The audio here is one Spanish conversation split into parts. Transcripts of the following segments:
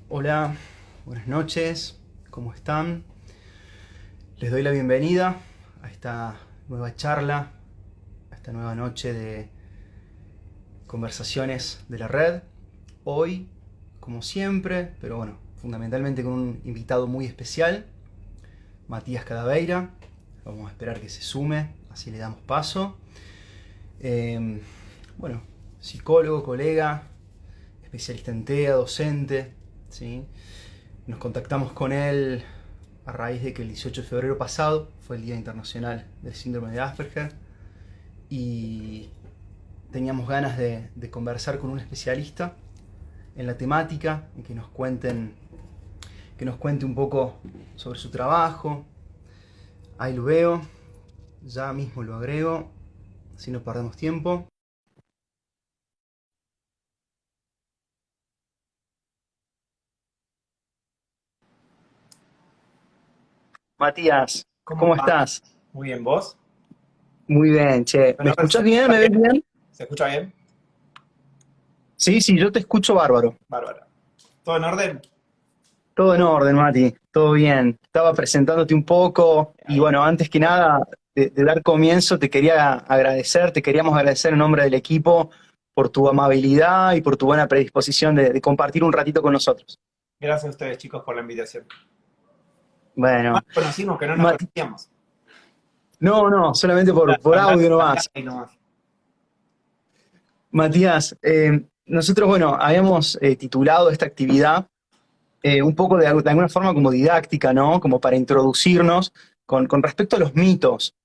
Hola, buenas noches, ¿cómo están? Les doy la bienvenida a esta nueva charla, a esta nueva noche de conversaciones de la red. Hoy, como siempre, pero bueno, fundamentalmente con un invitado muy especial, Matías Cadaveira. Vamos a esperar que se sume, así le damos paso. Eh, bueno, psicólogo, colega, especialista en TEA, docente, ¿sí? Nos contactamos con él a raíz de que el 18 de febrero pasado fue el Día Internacional del Síndrome de Asperger y teníamos ganas de conversar con un especialista en la temática y que nos cuente un poco sobre su trabajo. Ahí lo veo, ya mismo lo agrego, así no perdemos tiempo. Matías, ¿Cómo ¿cómo va? estás? Muy bien, ¿vos? Muy bien, che. ¿Me Bueno, ¿se escuchás bien? escucha ¿Me ves bien? bien? ¿Se escucha bien? Sí, sí, yo te escucho bárbaro. Bárbara. ¿Todo en orden? Todo en orden, Mati, todo bien. Estaba presentándote un poco y Ahí. bueno, antes que nada de dar comienzo, te queríamos agradecer en nombre del equipo por tu amabilidad y por tu buena predisposición de compartir un ratito con nosotros. Gracias a ustedes, chicos, por la invitación. Más Bueno, conocimos que no nos Mati, conocíamos. no, no, solamente por Hablar, audio hablar nomás. y nomás. Matías, nosotros, bueno, habíamos titulado esta actividad un poco de alguna forma como didáctica, ¿no? Como para introducirnos con respecto a los mitos.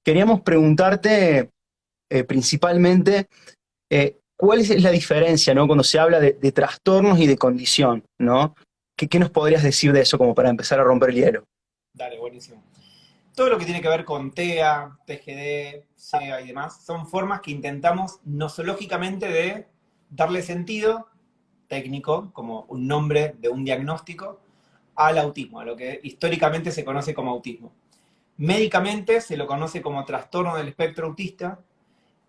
Queríamos preguntarte principalmente cuál es la diferencia, ¿no? Cuando se habla de trastornos y de condición, ¿no? ¿Qué nos podrías decir de eso como para empezar a romper el hielo? Dale, buenísimo. Todo lo que tiene que ver con TEA, TGD, SEA y demás, son formas que intentamos nosológicamente de darle sentido técnico, como un nombre de un diagnóstico, al autismo, a lo que históricamente se conoce como autismo. Médicamente se lo conoce como trastorno del espectro autista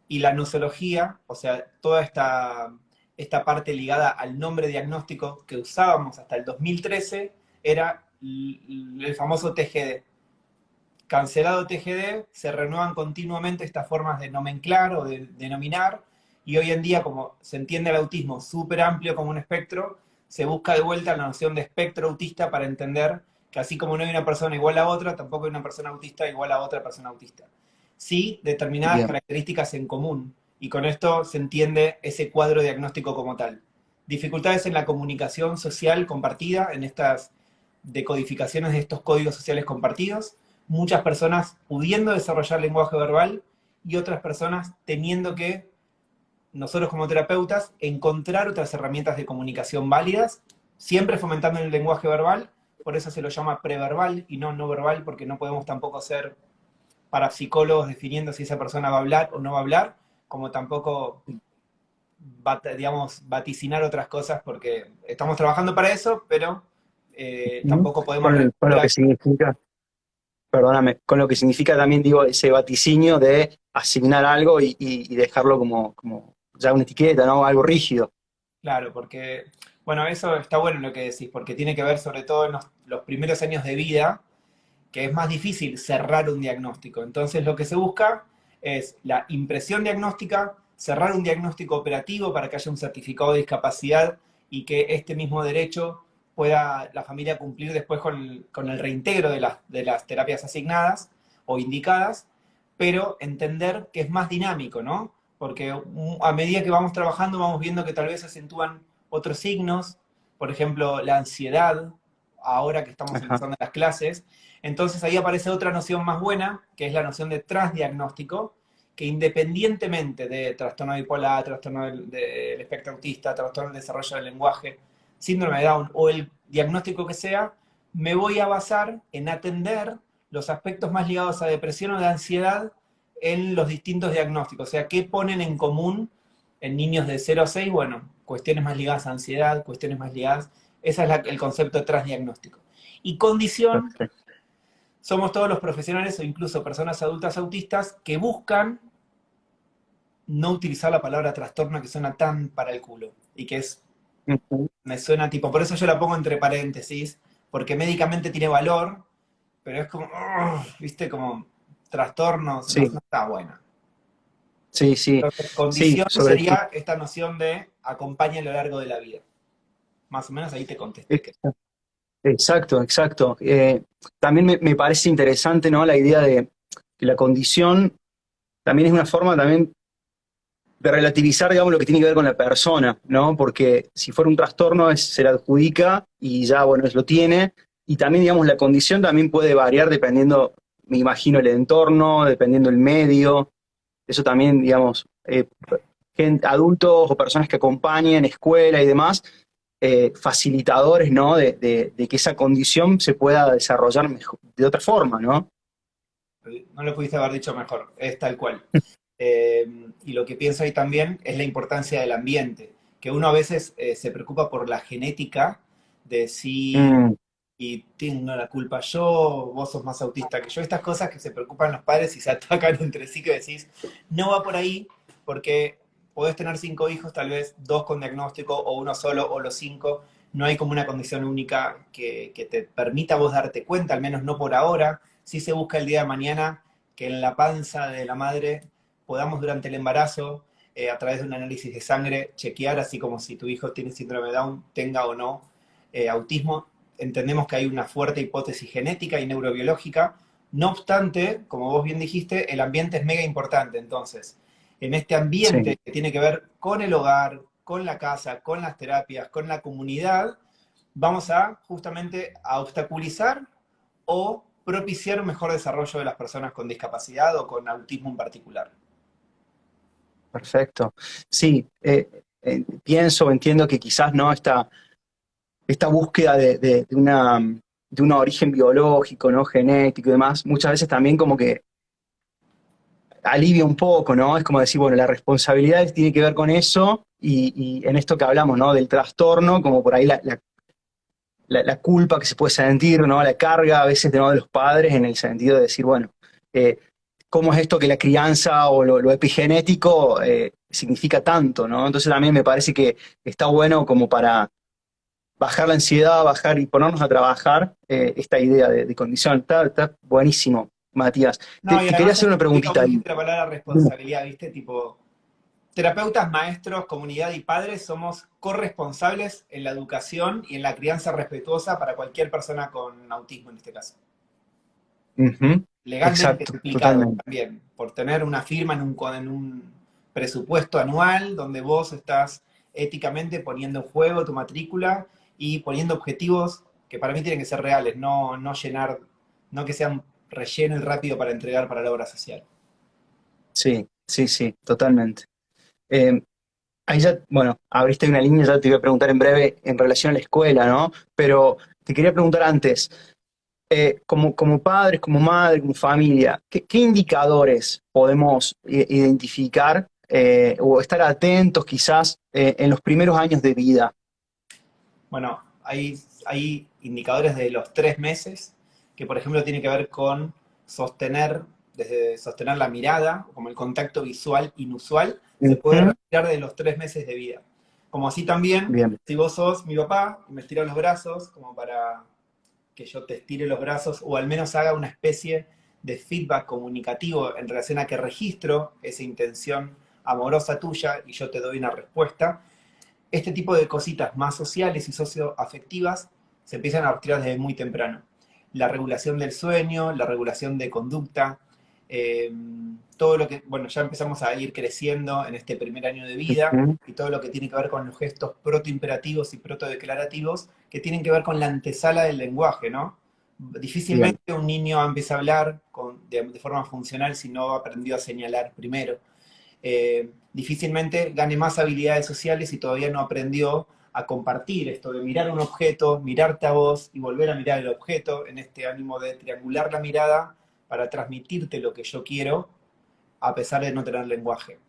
y la nosología, o sea, toda esta parte ligada al nombre diagnóstico que usábamos hasta el 2013, era el famoso TGD. Cancelado TGD, se renuevan continuamente estas formas de nomenclar o de denominar, y hoy en día, como se entiende el autismo súper amplio como un espectro, se busca de vuelta la noción de espectro autista para entender que así como no hay una persona igual a otra, tampoco hay una persona autista igual a otra persona autista. Sí, determinadas Bien, características en común, y con esto se entiende ese cuadro diagnóstico como tal. Dificultades en la comunicación social compartida, en estas decodificaciones de estos códigos sociales compartidos, muchas personas pudiendo desarrollar lenguaje verbal y otras personas teniendo que, nosotros como terapeutas, encontrar otras herramientas de comunicación válidas, siempre fomentando el lenguaje verbal, por eso se lo llama preverbal y no no verbal, porque no podemos tampoco ser parapsicólogos definiendo si esa persona va a hablar o no va a hablar, como tampoco, digamos, vaticinar otras cosas, porque estamos trabajando para eso, pero ¿Mm? tampoco podemos Con recurrir lo a... que significa, perdóname, con lo que significa también, digo, ese vaticinio de asignar algo y dejarlo como ya una etiqueta, ¿no? Algo rígido. Claro, porque, bueno, eso está bueno lo que decís, porque tiene que ver sobre todo en los primeros años de vida, que es más difícil cerrar un diagnóstico. Entonces lo que se busca es la impresión diagnóstica, cerrar un diagnóstico operativo para que haya un certificado de discapacidad y que este mismo derecho pueda la familia cumplir después con el reintegro de las terapias asignadas o indicadas, pero entender que es más dinámico, ¿no? Porque a medida que vamos trabajando vamos viendo que tal vez se acentúan otros signos, por ejemplo, la ansiedad, ahora que estamos Ajá. empezando las clases. Entonces ahí aparece otra noción más buena, que es la noción de transdiagnóstico, que independientemente de trastorno bipolar, trastorno del espectro autista, trastorno del desarrollo del lenguaje, síndrome de Down o el diagnóstico que sea, me voy a basar en atender los aspectos más ligados a depresión o de ansiedad en los distintos diagnósticos. O sea, ¿qué ponen en común en niños de 0 a 6? Bueno, cuestiones más ligadas a ansiedad, cuestiones más ligadas. Ese es el concepto de transdiagnóstico. Y condición, Perfecto. somos todos los profesionales o incluso personas adultas autistas que buscan no utilizar la palabra trastorno que suena tan para el culo y que es Ujú. Me suena tipo, por eso yo la pongo entre paréntesis, porque médicamente tiene valor, pero es como, viste, como trastornos, no, Sí, no está buena. sí, sí, Entonces, sí, condición sobre todo. sería esta noción de acompaña a lo largo de la vida. Más o menos ahí te contesté que. Exacto, exacto. También me parece interesante, ¿no? La idea de que la condición también es una forma también de relativizar, digamos, lo que tiene que ver con la persona, ¿no? Porque si fuera un trastorno se le adjudica y ya, bueno, lo tiene. Y también, digamos, la condición también puede variar dependiendo, me imagino, el entorno, dependiendo el medio. Eso también, digamos, adultos o personas que acompañen, escuela y demás, facilitadores, ¿no? De que esa condición se pueda desarrollar mejor, de otra forma, ¿no? No lo pudiste haber dicho mejor, es tal cual. Y lo que pienso ahí también es la importancia del ambiente, que uno a veces se preocupa por la genética de si Mm, y tengo la culpa yo, vos sos más autista que yo, estas cosas que se preocupan los padres y se atacan entre sí que decís, no va por ahí porque podés tener 5 hijos, tal vez 2 con diagnóstico o uno solo o los 5, no hay como una condición única que te permita vos darte cuenta, al menos no por ahora, si se busca el día de mañana que en la panza de la madre podamos durante el embarazo, a través de un análisis de sangre, chequear, así como si tu hijo tiene síndrome de Down, tenga o no autismo. Entendemos que hay una fuerte hipótesis genética y neurobiológica. No obstante, como vos bien dijiste, el ambiente es mega importante. Entonces, en este sí, ambiente que tiene que ver con el hogar, con la casa, con las terapias, con la comunidad, vamos a justamente a obstaculizar o propiciar un mejor desarrollo de las personas con discapacidad o con autismo en particular. perfecto. Sí, pienso, entiendo que quizás no esta búsqueda de un origen biológico, ¿no? Genético y demás, muchas veces también como que alivia un poco, ¿no? Es como decir, bueno, la responsabilidad tiene que ver con eso y en esto que hablamos, ¿no? Del trastorno, como por ahí la culpa que se puede sentir, ¿no? La carga a veces ¿no? de los padres en el sentido de decir, bueno, eh, ¿cómo es esto que la crianza o lo epigenético significa tanto, ¿no? Entonces también me parece que está bueno como para bajar la ansiedad, bajar y ponernos a trabajar esta idea de condición. Está buenísimo, Matías. No, y Te quería además hacer una significa, preguntita vos ahí. dijiste la palabra responsabilidad, ¿viste? Tipo, terapeutas, maestros, comunidad y padres somos corresponsables en la educación y en la crianza respetuosa para cualquier persona con autismo en este caso. Ujú. Legalmente Exacto, implicado totalmente. también, por tener una firma en un presupuesto anual donde vos estás éticamente poniendo en juego tu matrícula y poniendo objetivos que para mí tienen que ser reales, no, no llenar, no que sean relleno y rápido para entregar para la obra social. Sí, sí, sí, totalmente. Eh, Ahí ya, bueno, abriste una línea, ya te voy a preguntar en breve en relación a la escuela, ¿no? Pero te quería preguntar antes, como padres, como madre, como familia, qué indicadores podemos identificar o estar atentos quizás en los primeros años de vida? Bueno, hay indicadores de los 3 meses que, por ejemplo, tiene que ver con sostener, desde sostener la mirada, como el contacto visual inusual, se puede Ujú. retirar de los 3 meses de vida. Como así también, Bien, si vos sos mi papá y me estiras los brazos, como para que yo te estire los brazos, o al menos haga una especie de feedback comunicativo en relación a que registro esa intención amorosa tuya y yo te doy una respuesta, este tipo de cositas más sociales y socioafectivas se empiezan a retirar desde muy temprano. La regulación del sueño, la regulación de conducta, eh, todo lo que, bueno, ya empezamos a ir creciendo en este primer año de vida ujú, y todo lo que tiene que ver con los gestos protoimperativos y protodeclarativos que tienen que ver con la antesala del lenguaje, ¿no? bien, Difícilmente un niño empieza a hablar de forma funcional si no aprendió a señalar primero. Difícilmente gane más habilidades sociales y todavía no aprendió a compartir esto de mirar un objeto, mirarte a vos y volver a mirar el objeto en este ánimo de triangular la mirada para transmitirte lo que yo quiero a pesar de no tener lenguaje.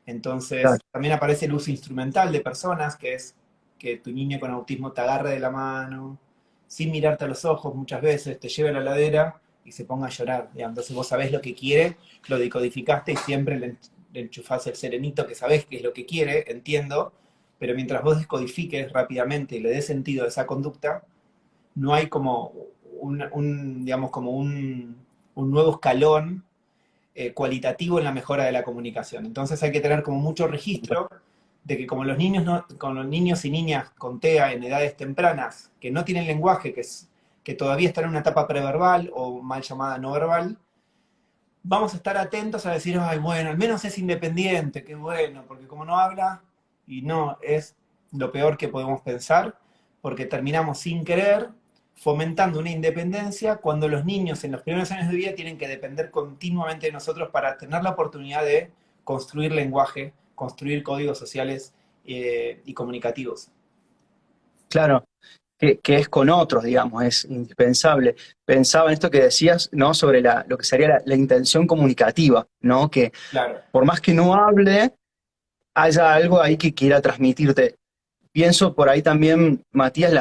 Entonces, claro, también aparece el uso instrumental de personas, que es que tu niño con autismo te agarre de la mano, sin mirarte a los ojos muchas veces, te lleve a la ladera y se ponga a llorar. Digamos. Entonces vos sabés lo que quiere, lo decodificaste y siempre le enchufás el serenito que sabés que es lo que quiere, entiendo, pero mientras vos descodifiques rápidamente y le des sentido a esa conducta, no hay como digamos, como un nuevo escalón cualitativo en la mejora de la comunicación. Entonces hay que tener como mucho registro de que como los niños, con los niños y niñas con TEA en edades tempranas, que no tienen lenguaje, que todavía están en una etapa preverbal o mal llamada no verbal, vamos a estar atentos a decir, ay, bueno, al menos es independiente, qué bueno, porque como no habla, y no, es lo peor que podemos pensar, porque terminamos sin querer fomentando una independencia cuando los niños en los primeros años de vida tienen que depender continuamente de nosotros para tener la oportunidad de construir lenguaje, construir códigos sociales y comunicativos. Claro, que es con otros, digamos, es indispensable. Pensaba en esto que decías, ¿no? Sobre lo que sería la intención comunicativa, ¿no? Que Claro. por más que no hable, haya algo ahí que quiera transmitirte. Pienso por ahí también, Matías,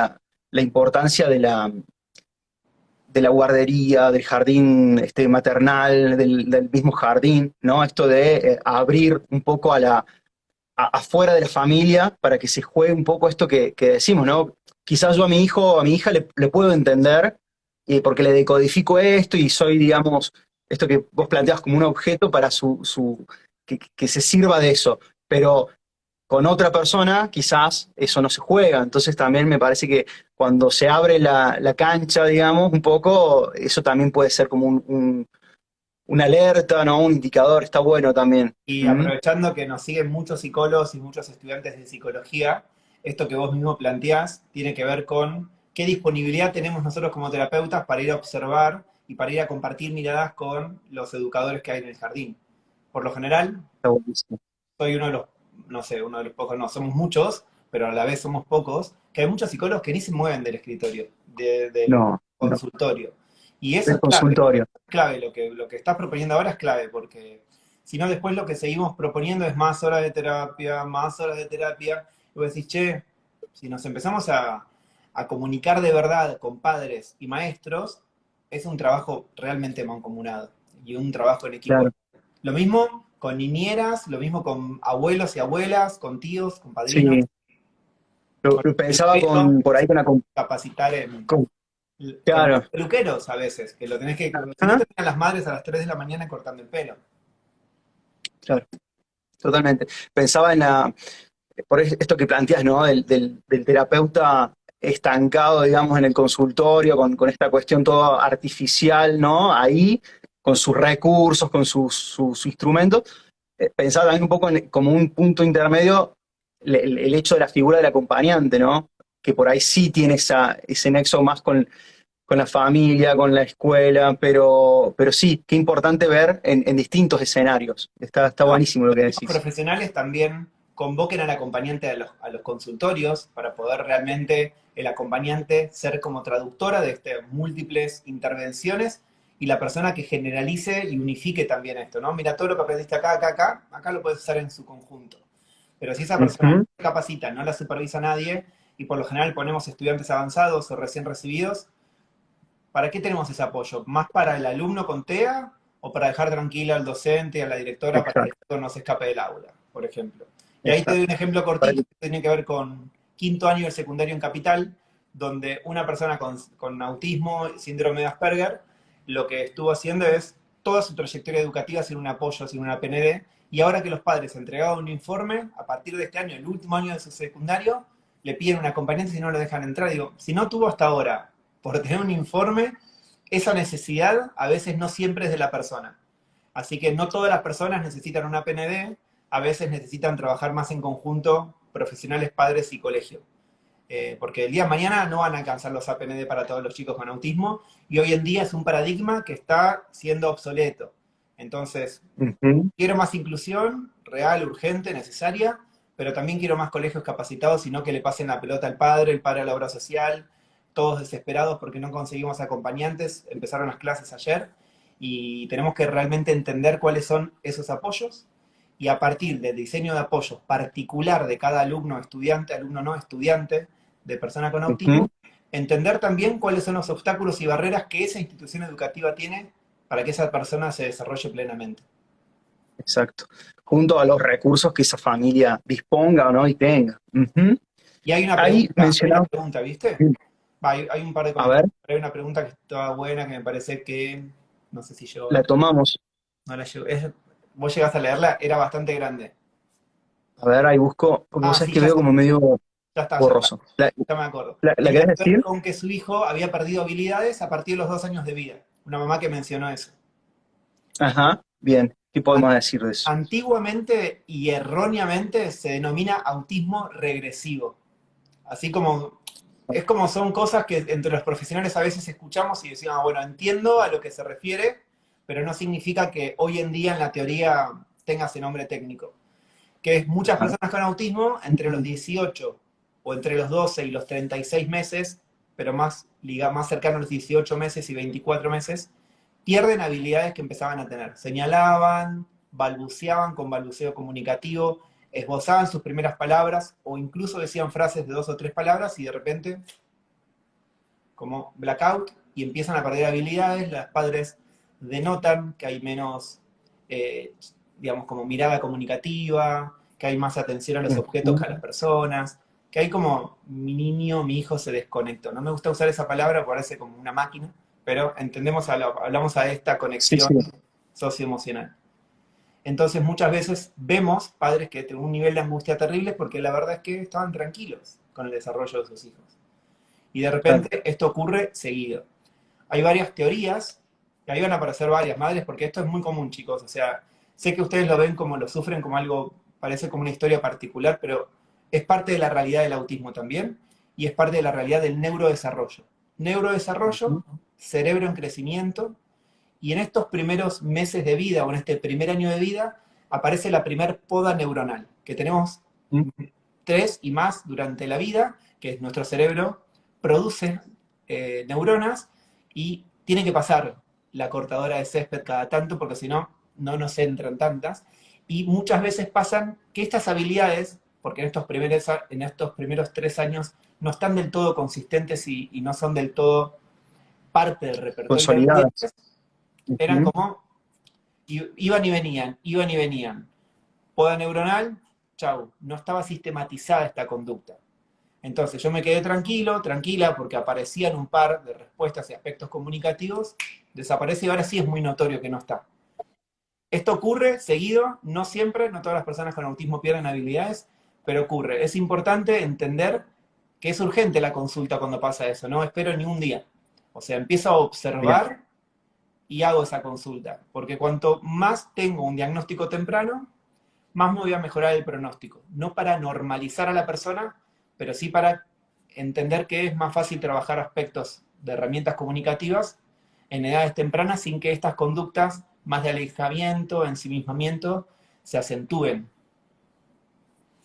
la importancia de la guardería, del jardín maternal, del mismo jardín, ¿no? Esto de abrir un poco afuera de la familia para que se juegue un poco esto que decimos, ¿no? Quizás yo a mi hijo o a mi hija le puedo entender porque le decodifico esto y soy, digamos, esto que vos planteas como un objeto para que se sirva de eso. Pero con otra persona quizás eso no se juega. Entonces también me parece que cuando se abre la cancha, digamos, un poco, eso también puede ser como una alerta, ¿no? Un indicador, está bueno también. Y ¿Mm? aprovechando que nos siguen muchos psicólogos y muchos estudiantes de psicología, esto que vos mismo planteás tiene que ver con qué disponibilidad tenemos nosotros como terapeutas para ir a observar y para ir a compartir miradas con los educadores que hay en el jardín. Por lo general, Está buenísimo. soy uno de los, no sé, uno de los pocos, no, somos muchos, pero a la vez somos pocos, que hay muchos psicólogos que ni se mueven del escritorio, del No, no. consultorio. Y eso Del es clave, consultorio. clave, lo que estás proponiendo ahora es clave, porque si no después lo que seguimos proponiendo es más horas de terapia, y vos decís, che, si nos empezamos a comunicar de verdad con padres y maestros, es un trabajo realmente mancomunado y un trabajo en equipo. Claro. Lo mismo con niñeras, lo mismo con abuelos y abuelas, con tíos, con padrinos, Sí. Lo, con lo el pensaba pelo, por ahí con capacitar en, con- con los claro. peluqueros a veces, que lo tenés que, si no Ajá, terminan las madres a las 3 de la mañana cortando el pelo. claro, totalmente. Pensaba por esto que planteas, ¿no? Del terapeuta estancado, digamos, en el consultorio, con esta cuestión toda artificial, ¿no? Ahí, con sus recursos, con sus instrumentos. Pensaba también un poco como un punto intermedio el hecho de la figura del acompañante, ¿no? Que por ahí sí tiene ese nexo más con la familia, con la escuela, pero sí, qué importante ver en distintos escenarios. Está No, buenísimo lo que los decís. profesionales también convoquen al acompañante a los consultorios para poder realmente el acompañante ser como traductora de múltiples intervenciones y la persona que generalice y unifique también esto, ¿no? Mira, todo lo que aprendiste acá, acá, acá, acá lo puedes usar en su conjunto. Pero si esa persona no Ujú. se capacita, no la supervisa nadie, y por lo general ponemos estudiantes avanzados o recién recibidos, ¿para qué tenemos ese apoyo? ¿Más para el alumno con TEA o para dejar tranquila al docente y a la directora para que Exacto, esto no se escape del aula, por ejemplo? Y ahí te doy exacto. un ejemplo Para cortito que- que tiene que ver con quinto año del secundario en Capital, donde una persona con autismo, síndrome de Asperger, lo que estuvo haciendo es toda su trayectoria educativa sin un apoyo, sin una PND, y ahora que los padres entregaron un informe, a partir de este año, el último año de su secundario, le piden un acompañante si no lo dejan entrar. Digo, si no tuvo hasta ahora por tener un informe, esa necesidad a veces no siempre es de la persona. Así que no todas las personas necesitan una PND, a veces necesitan trabajar más en conjunto profesionales, padres y colegio. Porque el día de mañana no van a alcanzar los APND para todos los chicos con autismo y hoy en día es un paradigma que está siendo obsoleto. Entonces, Ujú. quiero más inclusión real, urgente, necesaria, pero también quiero más colegios capacitados y no que le pasen la pelota al padre, el padre a la obra social, todos desesperados porque no conseguimos acompañantes. Empezaron las clases ayer y tenemos que realmente entender cuáles son esos apoyos y a partir del diseño de apoyos particular de cada alumno, estudiante, alumno no estudiante, de persona con autismo, Ujú. entender también cuáles son los obstáculos y barreras que esa institución educativa tiene para que esa persona se desarrolle plenamente. exacto. Junto a los recursos que esa familia disponga, ¿no? Y tenga. Ujú. Y Ahí hay una mencionaba, pregunta, ¿viste? Va, hay un par de a ver, comentarios, pero hay una pregunta que está buena, que me parece que, no sé si yo la tomamos. no la llego. Vos llegás a leerla, era bastante grande. A ver, ahí busco, porque vos Ah, sabés sí, que veo como medio ya está, ya está. borroso. Ya me acuerdo. La Tenía querés que ver decir? con que su hijo había perdido habilidades a partir de los 2 años de vida. Una mamá que mencionó eso. Ajá, bien. ¿Qué An- podemos decir de eso? Antiguamente y erróneamente se denomina autismo regresivo. Así como, es como son cosas que entre los profesionales a veces escuchamos y decimos, "Ah, bueno, entiendo a lo que se refiere, pero no significa que hoy en día en la teoría tenga ese nombre técnico. Que es muchas Ajá. personas con autismo entre los 18 o entre los 12 y los 36 meses, pero más cercano a los 18 meses y 24 meses, pierden habilidades que empezaban a tener. Señalaban, balbuceaban con balbuceo comunicativo, esbozaban sus primeras palabras o incluso decían frases de 2 o 3 palabras y de repente, como blackout, y empiezan a perder habilidades. Los padres denotan que hay menos, eh, digamos, como mirada comunicativa, que hay más atención a los objetos que a las Ujú. personas, que hay como mi niño, mi hijo se desconectó. No me gusta usar esa palabra, parece como una máquina, pero entendemos, hablamos a esta Sí, conexión sí, socioemocional. Entonces muchas veces vemos padres que tienen un nivel de angustia terrible porque la verdad es que estaban tranquilos con el desarrollo de sus hijos. Y de claro. repente esto ocurre seguido. Hay varias teorías, que ahí van a aparecer varias madres, porque esto es muy común, chicos. O sea, sé que ustedes lo ven como lo sufren como algo, parece como una historia particular, pero es parte de la realidad del autismo también, y es parte de la realidad del neurodesarrollo. Neurodesarrollo, Ujú. cerebro en crecimiento, y en estos primeros meses de vida o en este primer año de vida aparece la primer poda neuronal, que tenemos tres y más durante la vida, que es nuestro cerebro produce neuronas y tiene que pasar la cortadora de césped cada tanto porque si no, no nos entran tantas. Y muchas veces pasan que estas habilidades, porque en estos primeros 3 años no están del todo consistentes y no son del todo parte del repertorio de Consolidadas. habilidades, eran Ujú. como iban y venían, iban y venían. Poda neuronal, chau, no estaba sistematizada esta conducta. Entonces yo me quedé tranquilo, tranquila, porque aparecían un par de respuestas y aspectos comunicativos, desaparece y ahora sí es muy notorio que no está. Esto ocurre seguido, no siempre, no todas las personas con autismo pierden habilidades, pero ocurre. Es importante entender que es urgente la consulta cuando pasa eso, no espero ni un día. O sea, empiezo a Bien, observar y hago esa consulta, porque cuanto más tengo un diagnóstico temprano, más me voy a mejorar el pronóstico. No para normalizar a la persona, pero sí para entender que es más fácil trabajar aspectos de herramientas comunicativas en edades tempranas sin que estas conductas más de alejamiento, ensimismamiento, se acentúen.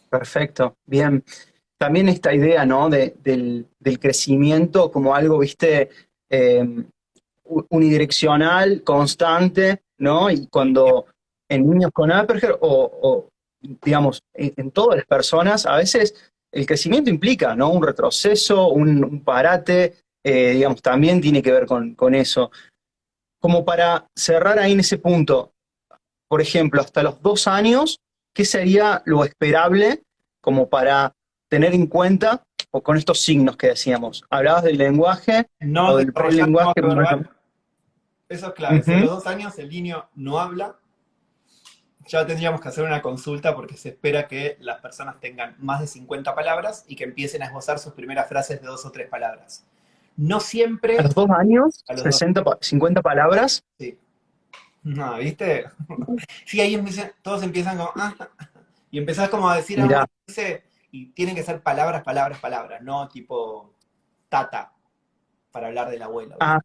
perfecto. Bien. También esta idea, ¿no? Del crecimiento como algo, viste, eh, unidireccional, constante, ¿no? Y cuando en niños con Asperger o, digamos, en todas las personas, a veces el crecimiento implica, ¿no? Un retroceso, un parate, digamos, también tiene que ver con eso. Como para cerrar ahí en ese punto, por ejemplo, hasta los 2 años, ¿qué sería lo esperable como para tener en cuenta o con estos signos que decíamos? Hablabas del lenguaje No o del desarrollar prelenguaje. lenguaje verbal, eso es clave. Si a Ujú. los 2 años el niño no habla, ya tendríamos que hacer una consulta porque se espera que las personas tengan más de 50 palabras y que empiecen a esbozar sus primeras frases de 2 o 3 palabras. No A siempre los 2 años, a los 60, 50 palabras. Sí. No, ¿viste? Sí, ahí todos empiezan como, y empezás como a decir, Mirá, dice, y tienen que ser palabras, palabras, palabras, no tipo tata para hablar del abuelo, ¿viste? ah,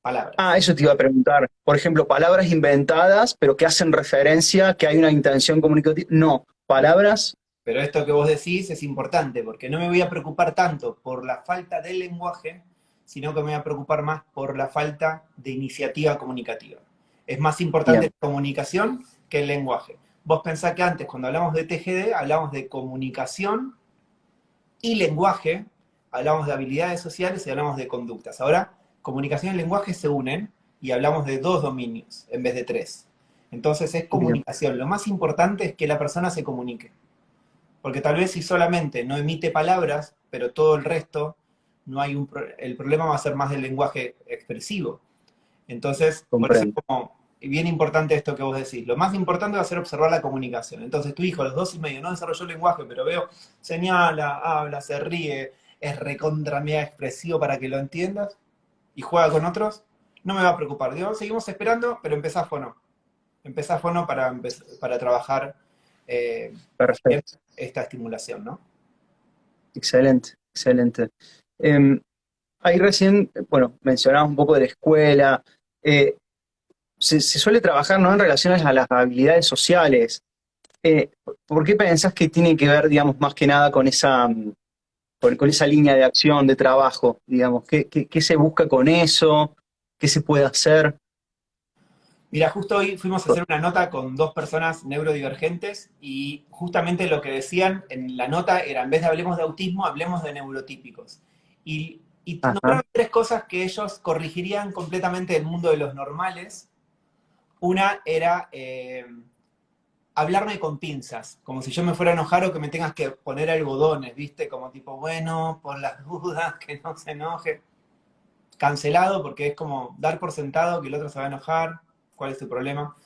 Palabras. eso te iba a preguntar. Por ejemplo, palabras inventadas, pero que hacen referencia que hay una intención comunicativa. No, palabras. Pero esto que vos decís es importante, porque no me voy a preocupar tanto por la falta del lenguaje, sino que me voy a preocupar más por la falta de iniciativa comunicativa. Es más importante Bien, la comunicación que el lenguaje. Vos pensás que antes, cuando hablamos de TGD, hablamos de comunicación y lenguaje, hablamos de habilidades sociales y hablamos de conductas. Ahora, comunicación y lenguaje se unen y hablamos de dos dominios en vez de tres. Entonces es Bien, comunicación. Lo más importante es que la persona se comunique. Porque tal vez si solamente no emite palabras, pero todo el resto, no hay el problema va a ser más del lenguaje expresivo. Entonces, por eso es comprendo. como bien importante esto que vos decís. Lo más importante va a ser observar la comunicación. Entonces, tu hijo a los 2 y medio no desarrolló el lenguaje, pero veo, señala, habla, se ríe, es recontra mega expresivo para que lo entiendas y juega con otros, no me va a preocupar. Digo, seguimos esperando, pero empezá fono. Empezá fono para trabajar bien Perfecto. esta estimulación, ¿no? Excelente, excelente. Em, Ahí recién, bueno, mencionabas un poco de la escuela. Eh, se suele trabajar, ¿no?, en relación a las habilidades sociales. Eh, ¿Por qué pensás que tiene que ver, digamos, más que nada con con esa línea de acción, de trabajo, digamos? ¿Qué se busca con eso? ¿Qué se puede hacer? Mira, justo hoy fuimos a hacer una nota con dos personas neurodivergentes y justamente lo que decían en la nota era, en vez de hablemos de autismo, hablemos de neurotípicos. Y Ajá, nombraron tres cosas que ellos corregirían completamente del mundo de los normales. Una era hablarme con pinzas, como si yo me fuera a enojar o que me tengas que poner algodones, ¿viste? Como tipo, bueno, por las dudas, que no se enoje. Cancelado porque es como dar por sentado que el otro se va a enojar, ¿cuál es tu problema?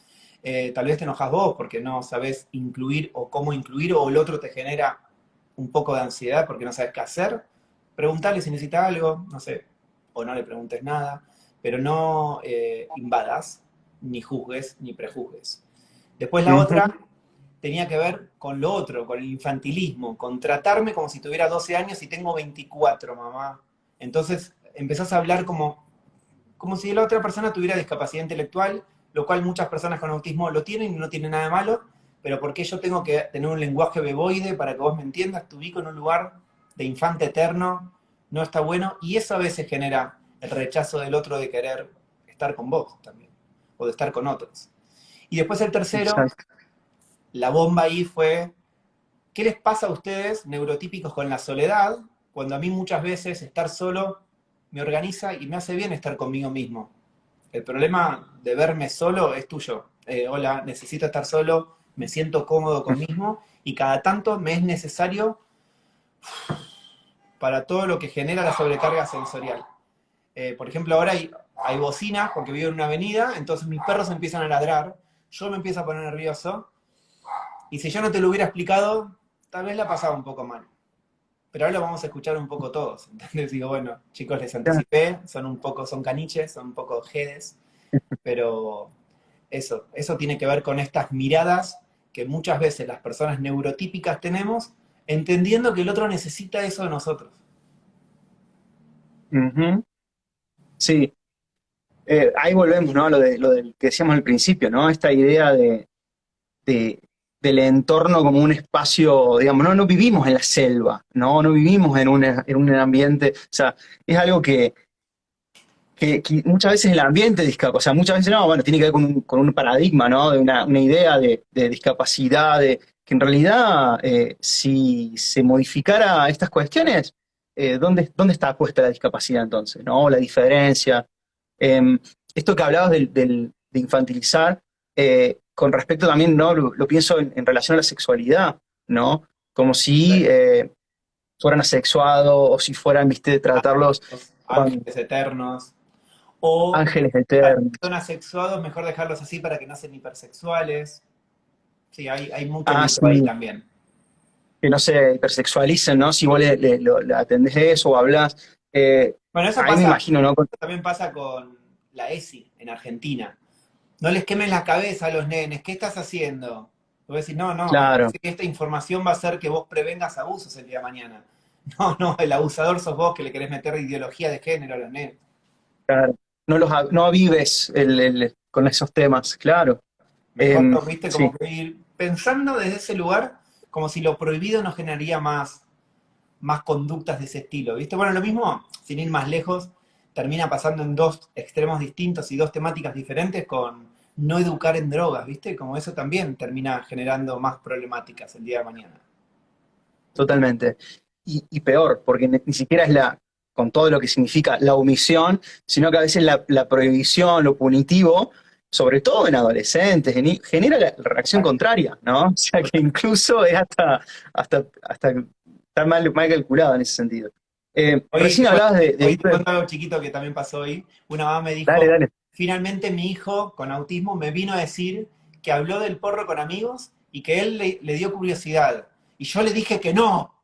Tal vez te enojas vos porque no sabes incluir o cómo incluir o el otro te genera un poco de ansiedad porque no sabes qué hacer. Preguntarle si necesita algo, no sé, o no le preguntes nada, pero no invadas, ni juzgues, ni prejuzgues. Después la ujú, otra tenía que ver con lo otro, con el infantilismo, con tratarme como si tuviera 12 años y tengo 24, mamá. Entonces empezás a hablar como si la otra persona tuviera discapacidad intelectual, lo cual muchas personas con autismo lo tienen y no tiene nada de malo, pero ¿por qué yo tengo que tener un lenguaje beboide para que vos me entiendas? Te ubico en un lugar de infante eterno, no está bueno, y eso a veces genera el rechazo del otro de querer estar con vos también, o de estar con otros. Y después el tercero, exacto. la bomba ahí fue, ¿qué les pasa a ustedes, neurotípicos, con la soledad? Cuando a mí muchas veces estar solo me organiza y me hace bien estar conmigo mismo. El problema de verme solo es tuyo. Hola, necesito estar solo, me siento cómodo conmigo y cada tanto me es necesario para todo lo que genera la sobrecarga sensorial. Por ejemplo, ahora hay bocinas porque vivo en una avenida, entonces mis perros empiezan a ladrar, yo me empiezo a poner nervioso y si yo no te lo hubiera explicado, tal vez la pasaba un poco mal. Pero ahora lo vamos a escuchar un poco todos. Entonces digo, bueno, chicos, les anticipé, son caniches, son un poco jedes, pero eso tiene que ver con estas miradas que muchas veces las personas neurotípicas tenemos, entendiendo que el otro necesita eso de nosotros. Ujú. Sí, ahí volvemos, ¿no?, a lo del que decíamos al principio, ¿no? Esta idea de- del entorno como un espacio, digamos, no vivimos en la selva, no vivimos en un ambiente, o sea, es algo que muchas veces el ambiente o sea, muchas veces no, bueno, tiene que ver con un paradigma, ¿no? De una idea de discapacidad, que en realidad, si se modificara estas cuestiones, ¿dónde está puesta la discapacidad entonces, ¿no? La diferencia. Eh, Esto que hablabas de infantilizar, con respecto también, ¿no? Lo pienso en relación a la sexualidad, ¿no? Como si fueran asexuados o si fueran, viste, de tratarlos Los con ángeles eternos. O ángeles a los eternos. que son asexuados, mejor dejarlos así para que no sean hipersexuales. Sí, hay mucho Ah, libro ahí sí, también. que no se hipersexualicen, ¿no? Si vos le atendés eso o hablás. Bueno, eso Ahí me pasa, imagino, ¿no? también pasa con la ESI en Argentina. No les quemen la cabeza a los nenes, ¿qué estás haciendo? Vos decís, no, no, me Claro, parece que esta información va a hacer que vos prevengas abusos el día de mañana. No, no, el abusador sos vos que le querés meter ideología de género a los nenes. claro. No avives con esos temas, claro. Mejor, viste, Sí, como que ir pensando desde ese lugar, como si lo prohibido nos generaría más conductas de ese estilo, ¿viste? Bueno, lo mismo, sin ir más lejos, termina pasando en dos extremos distintos y dos temáticas diferentes con no educar en drogas, ¿viste? Como eso también termina generando más problemáticas el día de mañana. totalmente. Y peor, porque ni siquiera es con todo lo que significa la omisión, sino que a veces la prohibición, lo punitivo, sobre todo en adolescentes, genera la reacción contraria, ¿no? O sea que incluso es hasta está mal calculado en ese sentido. Hoy Recién hablabas de hoy te hiper... cuento algo chiquito que también pasó hoy. Una mamá me Dale, dijo, dale. finalmente mi hijo con autismo me vino a decir que habló del porro con amigos y que él le dio curiosidad. Y yo le dije que no.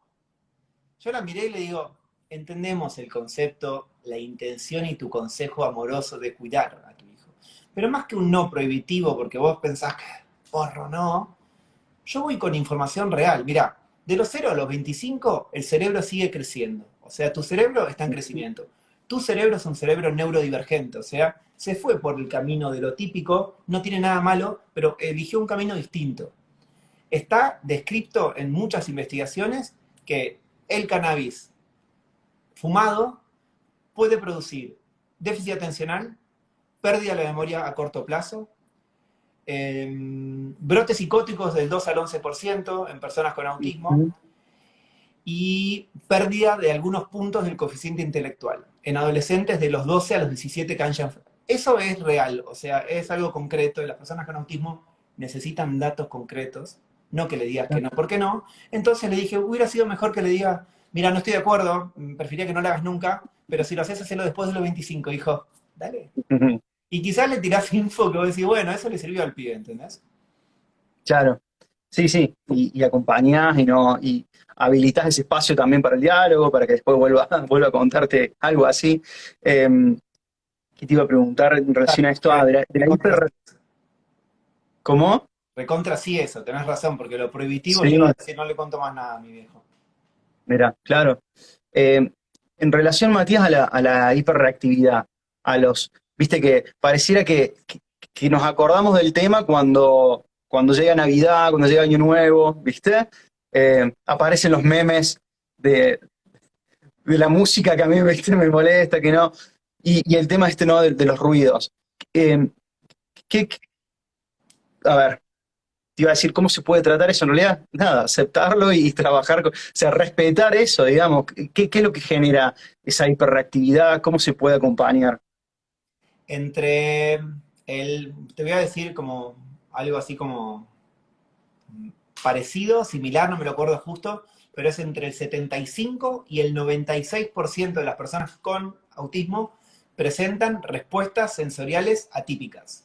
Yo la miré y le digo, entendemos el concepto, la intención y tu consejo amoroso de cuidar a tu hijo. Pero más que un no prohibitivo, porque vos pensás que porro no, yo voy con información real. Mira, de los 0 a los 25, el cerebro sigue creciendo. O sea, tu cerebro está en crecimiento. Tu cerebro es un cerebro neurodivergente, o sea, se fue por el camino de lo típico, no tiene nada malo, pero eligió un camino distinto. Está descrito en muchas investigaciones que el cannabis fumado puede producir déficit atencional, pérdida de la memoria a corto plazo, brotes psicóticos del 2 al 11% en personas con autismo y pérdida de algunos puntos del coeficiente intelectual en adolescentes de los 12 a los 17 que han ya... Eso es real, o sea, es algo concreto y las personas con autismo necesitan datos concretos, no que le digas que no, ¿por qué no? Entonces le dije, hubiera sido mejor que le diga, mira, no estoy de acuerdo, preferiría que no lo hagas nunca, pero si lo haces, hacelo después de los 25, hijo, dale. Y quizás le tirás info que vos decís, bueno, eso le sirvió al pibe, ¿entendés? Claro, sí, sí, y acompañás y no, y habilitas ese espacio también para el diálogo, para que después vuelva a contarte algo así. Eh, ¿Qué te iba a preguntar en relación a esto? Ah, de la Recontra, hiper... ¿Cómo? recontra sí eso, tenés razón, porque lo prohibitivo Sí, le iba a decir, no le conto más nada a mi viejo. mira, claro. Eh, en relación, Matías, a la hiperreactividad, viste que pareciera que nos acordamos del tema cuando llega Navidad, cuando llega Año Nuevo, ¿viste? Aparecen los memes de, de la música que a mí, ¿viste? Me molesta, que no. Y el tema este, ¿no? De los ruidos. Eh, ¿qué, a ver, te iba a decir, ¿cómo se puede tratar eso? En realidad, nada, aceptarlo y trabajar, o sea, respetar eso, digamos. ¿Qué es lo que genera esa hiperreactividad? ¿Cómo se puede acompañar? Entre te voy a decir como algo así como parecido, similar, no me lo acuerdo justo, pero es entre el 75 y el 96% de las personas con autismo presentan respuestas sensoriales atípicas.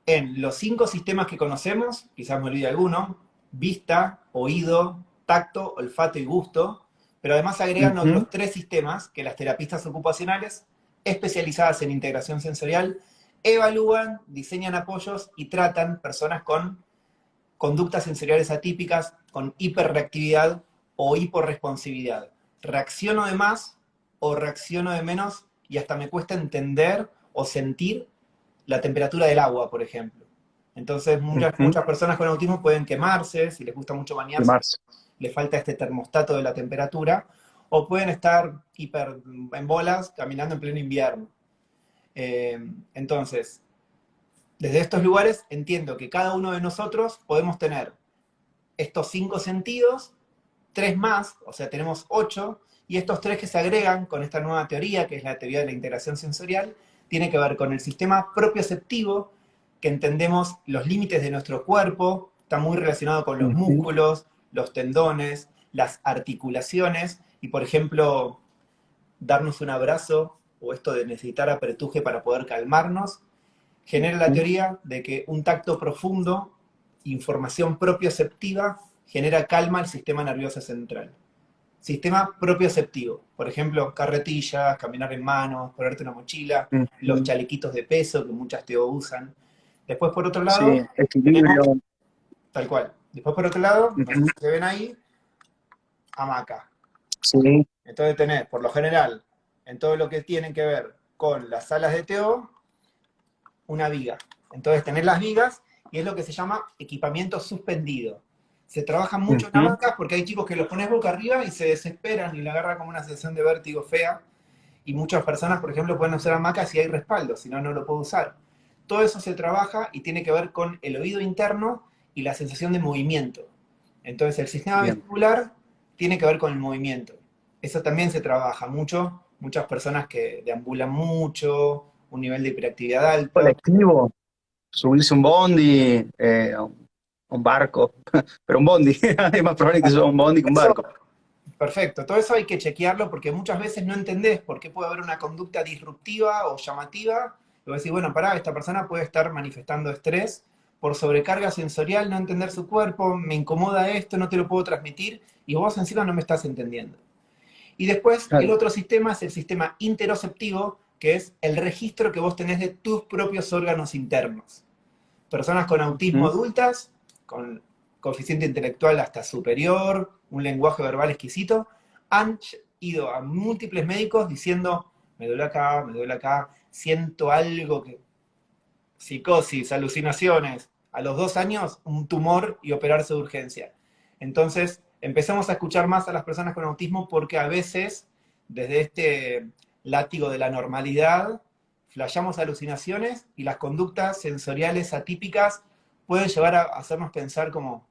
En los 5 sistemas que conocemos, quizás me olvide alguno, vista, oído, tacto, olfato y gusto, pero además agregan Ujú, otros 3 sistemas que las terapistas ocupacionales, especializadas en integración sensorial, evalúan, diseñan apoyos y tratan personas con conductas sensoriales atípicas, con hiperreactividad o hiporresponsividad. Reacciono de más o reacciono de menos y hasta me cuesta entender o sentir la temperatura del agua, por ejemplo. Entonces, ujú. muchas personas con autismo pueden quemarse, si les gusta mucho bañarse, Quemarse. les falta este termostato de la temperatura, o pueden estar hiper en bolas caminando en pleno invierno. Entonces, desde estos lugares entiendo que cada uno de nosotros podemos tener estos 5 sentidos, 3 más, o sea, tenemos 8, y estos 3 que se agregan con esta nueva teoría, que es la teoría de la integración sensorial, tiene que ver con el sistema propioceptivo, que entendemos los límites de nuestro cuerpo, está muy relacionado con los Ujú, músculos, los tendones, las articulaciones, y por ejemplo, darnos un abrazo, o esto de necesitar apretuje para poder calmarnos, genera la ujú. teoría de que un tacto profundo, información propioceptiva, genera calma al sistema nervioso central. Sistema propioceptivo, por ejemplo, carretillas, caminar en manos, ponerte una mochila, los Ujú. chalequitos de peso que muchas TO usan. Después, por otro lado, Sí, equilibrio. tal cual. Después, por otro lado, no sé Ujú. si se ven ahí, hamaca. Sí. Entonces tenés, por lo general, en todo lo que tiene que ver con las salas de TO, una viga. Entonces tenés las vigas y es lo que se llama equipamiento suspendido. Se trabaja mucho en Ujú. hamacas porque hay chicos que los pones boca arriba y se desesperan y le agarra como una sensación de vértigo fea. Y muchas personas, por ejemplo, pueden usar hamacas si hay respaldo, si no, no lo puedo usar. Todo eso se trabaja y tiene que ver con el oído interno y la sensación de movimiento. Entonces el sistema Bien. vestibular tiene que ver con el movimiento. Eso también se trabaja mucho. Muchas personas que deambulan mucho un nivel de hiperactividad alto. Colectivo, subirse un bondi, un barco, pero un bondi, es más probable que suba un bondi que un Eso, barco. perfecto, todo eso hay que chequearlo porque muchas veces no entendés por qué puede haber una conducta disruptiva o llamativa. Y vos decís, bueno, pará, esta persona puede estar manifestando estrés por sobrecarga sensorial, no entender su cuerpo, me incomoda esto, no te lo puedo transmitir, y vos encima no me estás entendiendo. Y después, el Claro. otro sistema es el sistema interoceptivo, que es el registro que vos tenés de tus propios órganos internos. Personas con autismo Ujú. adultas, con coeficiente intelectual hasta superior, un lenguaje verbal exquisito, han ido a múltiples médicos diciendo, me duele acá, siento algo que... Psicosis, alucinaciones. A los 2 años, un tumor y operarse de urgencia. Entonces, empezamos a escuchar más a las personas con autismo porque a veces, desde este látigo de la normalidad, flasheamos alucinaciones y las conductas sensoriales atípicas pueden llevar a hacernos pensar como,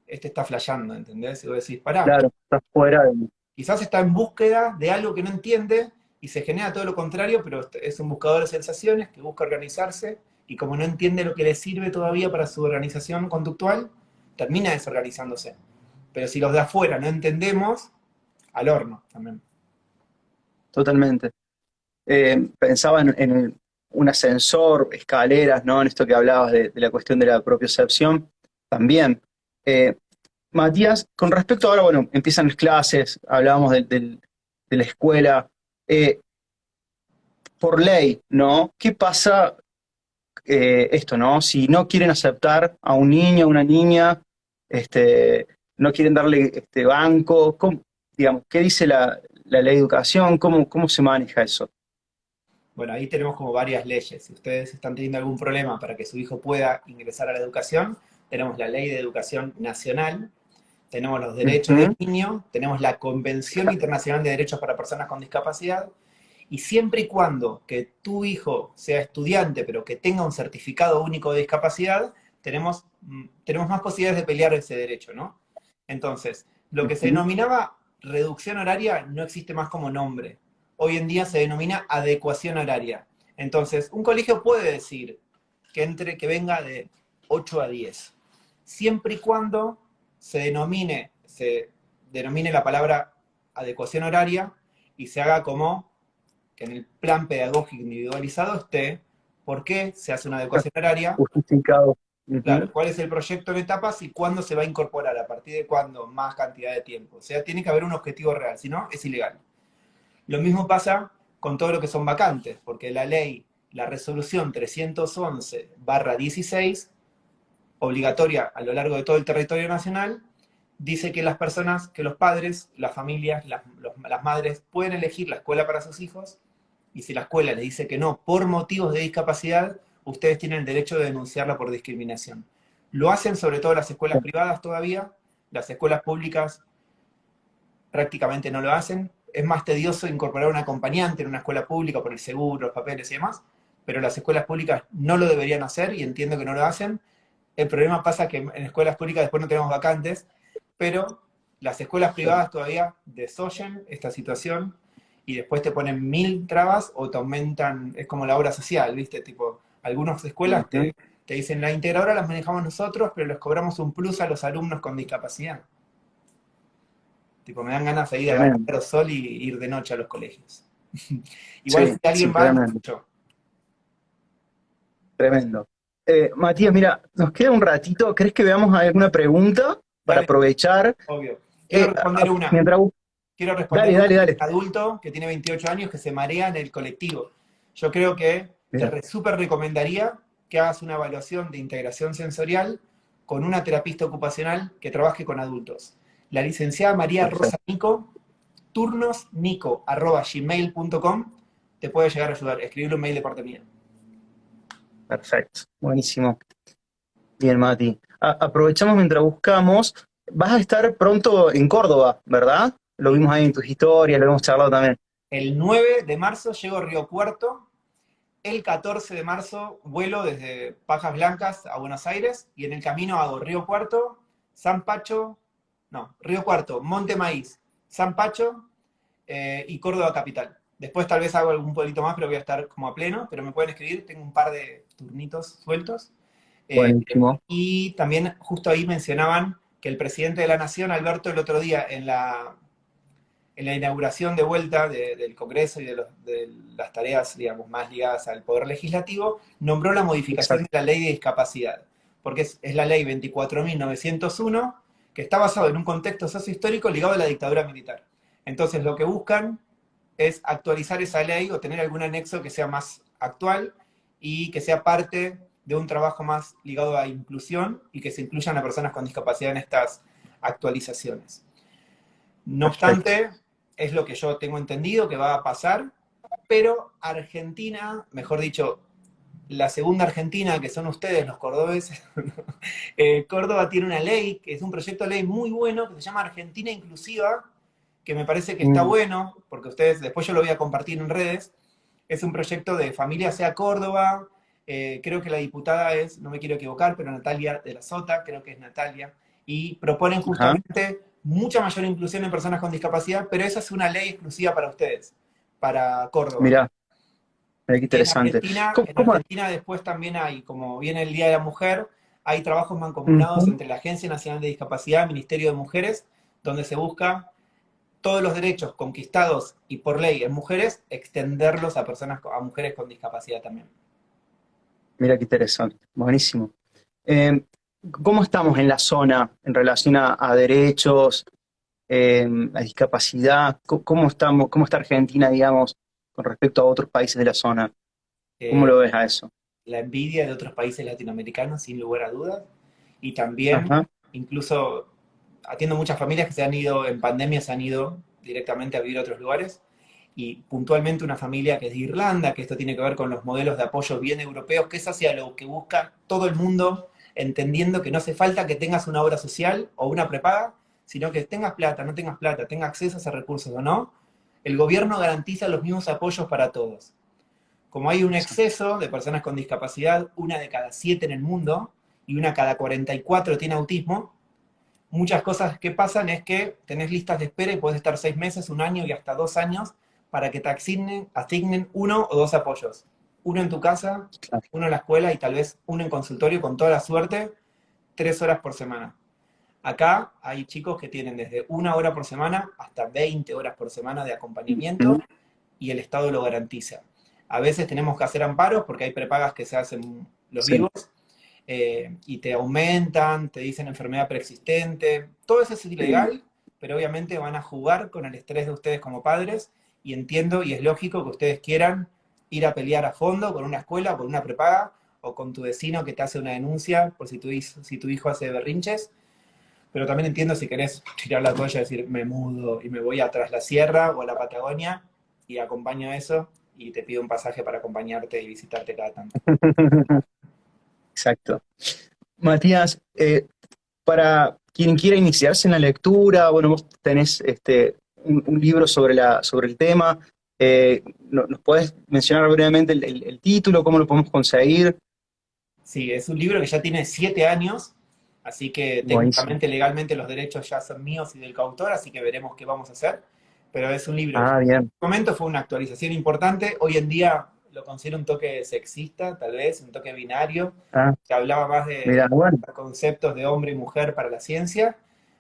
este está flasheando, ¿entendés? Y vos decís, pará, Claro, estás fuera de... quizás está en búsqueda de algo que no entiende y se genera todo lo contrario, pero es un buscador de sensaciones que busca organizarse y como no entiende lo que le sirve todavía para su organización conductual, termina desorganizándose. Pero si los de afuera no entendemos, al horno también. Totalmente. Pensaba en un ascensor, escaleras, ¿no? En esto que hablabas de la cuestión de la propiocepción, también. Eh, Matías, con respecto ahora, bueno, empiezan las clases, hablábamos de la escuela. Eh, por ley, ¿no? ¿Qué pasa esto, ¿no? Si no quieren aceptar a un niño, a una niña, no quieren darle banco, digamos, ¿qué dice la ley de educación? ¿Cómo se maneja eso? Bueno, ahí tenemos como varias leyes. Si ustedes están teniendo algún problema para que su hijo pueda ingresar a la educación, tenemos la Ley de Educación Nacional, tenemos los derechos del Ujú. niño, tenemos la Convención Internacional de Derechos para Personas con Discapacidad, y siempre y cuando que tu hijo sea estudiante, pero que tenga un certificado único de discapacidad, tenemos más posibilidades de pelear ese derecho, ¿no? Entonces, lo que se Ujú. denominaba reducción horaria no existe más como nombre. Hoy en día se denomina adecuación horaria. Entonces, un colegio puede decir que venga de 8 a 10, siempre y cuando se denomine la palabra adecuación horaria y se haga como que en el plan pedagógico individualizado esté por qué se hace una adecuación horaria, Justificado. claro, Ujú. cuál es el proyecto en etapas y cuándo se va a incorporar, a partir de cuándo, más cantidad de tiempo. O sea, tiene que haber un objetivo real, si no, es ilegal. Lo mismo pasa con todo lo que son vacantes, porque la ley, la resolución 311/16, obligatoria a lo largo de todo el territorio nacional, dice que las personas, que los padres, las familias, las madres pueden elegir la escuela para sus hijos y si la escuela le dice que no por motivos de discapacidad, ustedes tienen el derecho de denunciarla por discriminación. Lo hacen sobre todo las escuelas privadas todavía, las escuelas públicas prácticamente no lo hacen. Es más tedioso incorporar un acompañante en una escuela pública por el seguro, los papeles y demás, pero las escuelas públicas no lo deberían hacer y entiendo que no lo hacen. El problema pasa que en escuelas públicas después no tenemos vacantes, pero las escuelas privadas todavía desoyen esta situación y después te ponen 1000 trabas o te aumentan, es como la obra social, ¿viste? Tipo, algunas escuelas Ujú. te dicen, la integradora las manejamos nosotros, pero les cobramos un plus a los alumnos con discapacidad. Tipo, me dan ganas de ir a agarrar Tremendo. aerosol y ir de noche a los colegios. Igual si Sí, alguien sí, va, es tremendo, mucho. tremendo. Matías, mira, nos queda un ratito. ¿Crees que veamos alguna pregunta para Dale, aprovechar? obvio. Quiero responder una. Mientras... Quiero responder Dale, una dale, de un dale. adulto que tiene 28 años que se marea en el colectivo. Yo creo que te Mira, súper recomendaría que hagas una evaluación de integración sensorial con una terapista ocupacional que trabaje con adultos. La licenciada María Rosa perfecto, Nico, turnosnico@gmail.com, te puede llegar a ayudar. Escribirle un mail de parte mía. perfecto. Buenísimo. Bien, Mati. Aprovechamos mientras buscamos. Vas a estar pronto en Córdoba, ¿verdad? Lo vimos ahí en tus historias, lo hemos charlado también. El 9 de marzo llego a Río Cuarto. El 14 de marzo vuelo desde Pajas Blancas a Buenos Aires y en el camino hago Río Cuarto, San Pacho, no, Río Cuarto, Monte Maíz, San Pacho y Córdoba Capital. Después tal vez hago algún pueblito más, pero voy a estar como a pleno, pero me pueden escribir, tengo un par de turnitos sueltos. Eh, Buenísimo. y también justo ahí mencionaban que el presidente de la Nación, Alberto, el otro día en la inauguración de vuelta del Congreso y de las tareas, digamos, más ligadas al Poder Legislativo, nombró la modificación de Exacto. la Ley de Discapacidad, porque es la Ley 24.901, que está basado en un contexto sociohistórico ligado a la dictadura militar. Entonces, lo que buscan es actualizar esa ley o tener algún anexo que sea más actual y que sea parte de un trabajo más ligado a inclusión y que se incluyan a personas con discapacidad en estas actualizaciones. No Perfecto. obstante, es lo que yo tengo entendido que va a pasar, pero Argentina, mejor dicho, la segunda Argentina, que son ustedes, los cordobeses, Córdoba tiene una ley, que es un proyecto de ley muy bueno, que se llama Argentina Inclusiva, que me parece que está Mm, bueno, porque ustedes, después yo lo voy a compartir en redes, es un proyecto de Familia Sea Córdoba, creo que la diputada es, no me quiero equivocar, pero Natalia de la Sota, creo que es Natalia, y proponen ajá. justamente mucha mayor inclusión en personas con discapacidad, pero esa es una ley exclusiva para ustedes, para Córdoba. Mirá, mirá qué interesante. En ¿Cómo? Argentina después también hay, como viene el Día de la Mujer, hay trabajos mancomunados Ujú. entre la Agencia Nacional de Discapacidad, el Ministerio de Mujeres, donde se busca todos los derechos conquistados y por ley en mujeres, extenderlos a personas, a mujeres con discapacidad también. Mira qué interesante. Buenísimo. Eh, ¿Cómo estamos en la zona en relación a derechos, a discapacidad? ¿Cómo estamos, cómo está Argentina, digamos, con respecto a otros países de la zona? ¿Cómo Eh, lo ves a eso? la envidia de otros países latinoamericanos, sin lugar a dudas, y también, Ajá, incluso, atiendo muchas familias que se han ido, en pandemia se han ido directamente a vivir a otros lugares, y puntualmente una familia que es de Irlanda, que esto tiene que ver con los modelos de apoyo bien europeos, que es hacia lo que busca todo el mundo, entendiendo que no hace falta que tengas una obra social o una prepaga, sino que tengas plata, no tengas plata, tengas acceso a esos recursos o no, el gobierno garantiza los mismos apoyos para todos. Como hay un exacto. exceso de personas con discapacidad, una de cada 7 en el mundo, y una cada 44 tiene autismo, muchas cosas que pasan es que tenés listas de espera y podés estar 6 meses, un año y hasta 2 años para que te asignen uno o dos apoyos. Uno en tu casa, Claro. uno en la escuela y tal vez uno en consultorio con toda la suerte, 3 horas por semana. Acá hay chicos que tienen desde 1 hora por semana hasta 20 horas por semana de acompañamiento Ujú. y el Estado lo garantiza. A veces tenemos que hacer amparos porque hay prepagas que se hacen los Sí. vivos y te aumentan, te dicen enfermedad preexistente. Todo eso es Sí. ilegal, pero obviamente van a jugar con el estrés de ustedes como padres y entiendo y es lógico que ustedes quieran ir a pelear a fondo con una escuela, con una prepaga o con tu vecino que te hace una denuncia por si tu hijo hace berrinches. Pero también entiendo si querés tirar la toalla y decir, me mudo y me voy atrás la sierra o a la Patagonia y acompaño eso y te pido un pasaje para acompañarte y visitarte cada tanto. Exacto. Matías, para quien quiera iniciarse en la lectura, bueno, vos tenés un libro sobre sobre el tema. ¿Nos podés mencionar brevemente el título? ¿Cómo lo podemos conseguir? Sí, es un libro que ya tiene 7 años, así que Buenísimo. técnicamente, legalmente los derechos ya son míos y del coautor, así que veremos qué vamos a hacer. Pero es un libro que en Ah, bien. su momento fue una actualización importante. Hoy en día lo considero un toque sexista, tal vez, un toque binario, Ah, que hablaba más mira, de bueno. conceptos de hombre y mujer para la ciencia,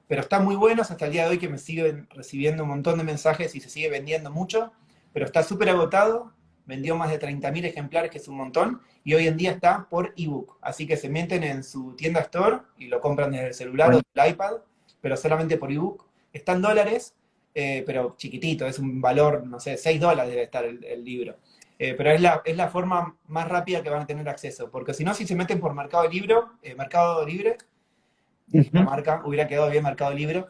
pero están muy buenos hasta el día de hoy que me siguen recibiendo un montón de mensajes y se sigue vendiendo mucho, pero está súper agotado, vendió más de 30.000 ejemplares, que es un montón, y hoy en día está por ebook, así que se meten en su tienda store y lo compran desde el celular o Bueno, del iPad, pero solamente por ebook. Está en dólares, pero chiquitito, es un valor, no sé, $6 debe estar el libro. Pero es la forma más rápida que van a tener acceso, porque si no, si se meten por Mercado Libre, dije la ujú. marca, hubiera quedado bien Mercado Libre,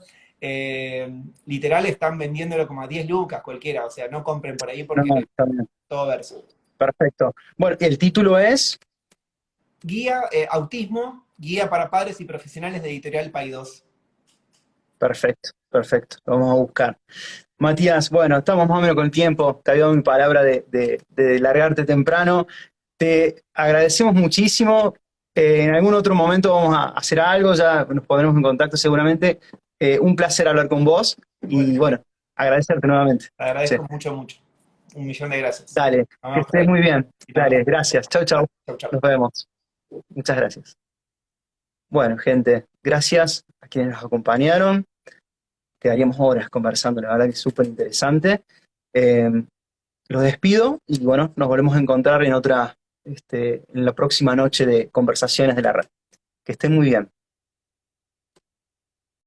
literal están vendiéndolo como a 10 lucas cualquiera, o sea, no compren por ahí No, porque no, está bien. todo verso. Perfecto. Bueno, el título es. Guía, Autismo, guía para padres y profesionales de Editorial Paidós. Perfecto, perfecto. Lo vamos a buscar. Matías, bueno, estamos más o menos con el tiempo. Te había dado mi palabra de largarte temprano. Te agradecemos muchísimo. En algún otro momento vamos a hacer algo, ya nos pondremos en contacto seguramente. Un placer hablar con vos y Igualmente, bueno, agradecerte nuevamente. te Sí, agradezco mucho, mucho. Un millón de gracias. Dale, que estés muy bien. Dale, gracias. Chau, chau. Chau, chau. Nos vemos. Muchas gracias. Bueno, gente, gracias a quienes nos acompañaron. Quedaríamos horas conversando, la verdad que es súper interesante. Los despido y bueno, nos volvemos a encontrar en en la próxima noche de conversaciones de la red. Que estén muy bien.